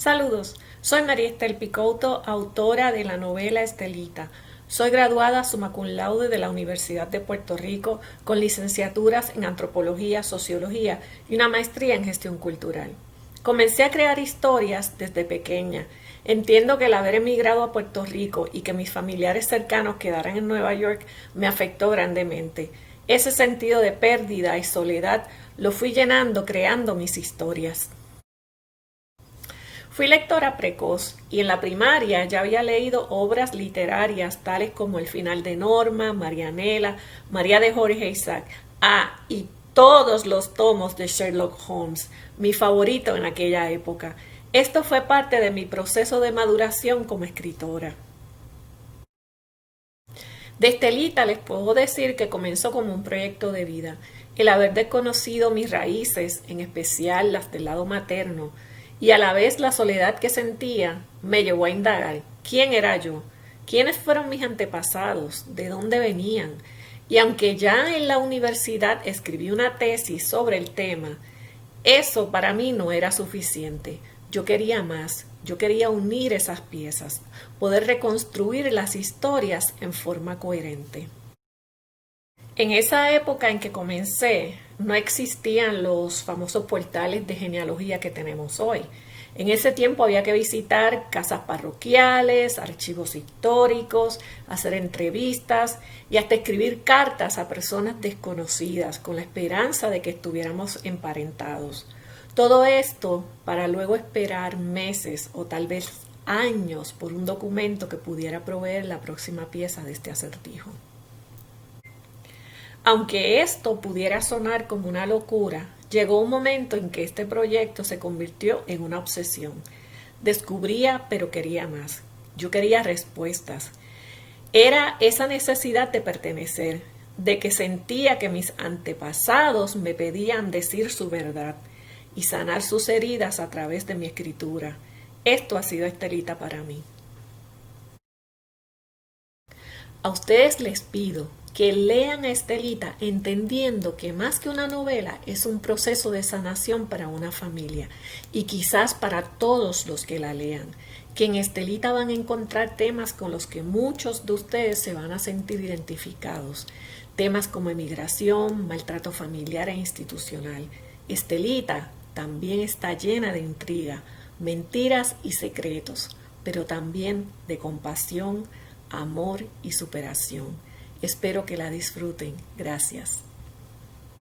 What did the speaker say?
Saludos, soy María Estel Picouto, autora de la novela Estelita. Soy graduada summa cum laude de la Universidad de Puerto Rico con licenciaturas en Antropología, Sociología y una maestría en Gestión Cultural. Comencé a crear historias desde pequeña. Entiendo que el haber emigrado a Puerto Rico y que mis familiares cercanos quedaran en Nueva York me afectó grandemente. Ese sentido de pérdida y soledad lo fui llenando creando mis historias. Fui lectora precoz y en la primaria ya había leído obras literarias tales como El final de Norma, Marianela, María de Jorge Isaac, y todos los tomos de Sherlock Holmes, mi favorito en aquella época. Esto fue parte de mi proceso de maduración como escritora. De Estelita les puedo decir que comenzó como un proyecto de vida. El haber desconocido mis raíces, en especial las del lado materno, y a la vez la soledad que sentía, me llevó a indagar quién era yo, quiénes fueron mis antepasados, de dónde venían. Y aunque ya en la universidad escribí una tesis sobre el tema, eso para mí no era suficiente. Yo quería más, yo quería unir esas piezas, poder reconstruir las historias en forma coherente. En esa época en que comencé, no existían los famosos portales de genealogía que tenemos hoy. En ese tiempo había que visitar casas parroquiales, archivos históricos, hacer entrevistas y hasta escribir cartas a personas desconocidas con la esperanza de que estuviéramos emparentados. Todo esto para luego esperar meses o tal vez años por un documento que pudiera proveer la próxima pieza de este acertijo. Aunque esto pudiera sonar como una locura, llegó un momento en que este proyecto se convirtió en una obsesión. Descubría, pero quería más. Yo quería respuestas. Era esa necesidad de pertenecer, de que sentía que mis antepasados me pedían decir su verdad y sanar sus heridas a través de mi escritura. Esto ha sido Estelita para mí. A ustedes les pido que lean a Estelita entendiendo que más que una novela es un proceso de sanación para una familia y quizás para todos los que la lean, que en Estelita van a encontrar temas con los que muchos de ustedes se van a sentir identificados, temas como emigración, maltrato familiar e institucional. Estelita también está llena de intriga, mentiras y secretos, pero también de compasión, amor y superación. Espero que la disfruten. Gracias.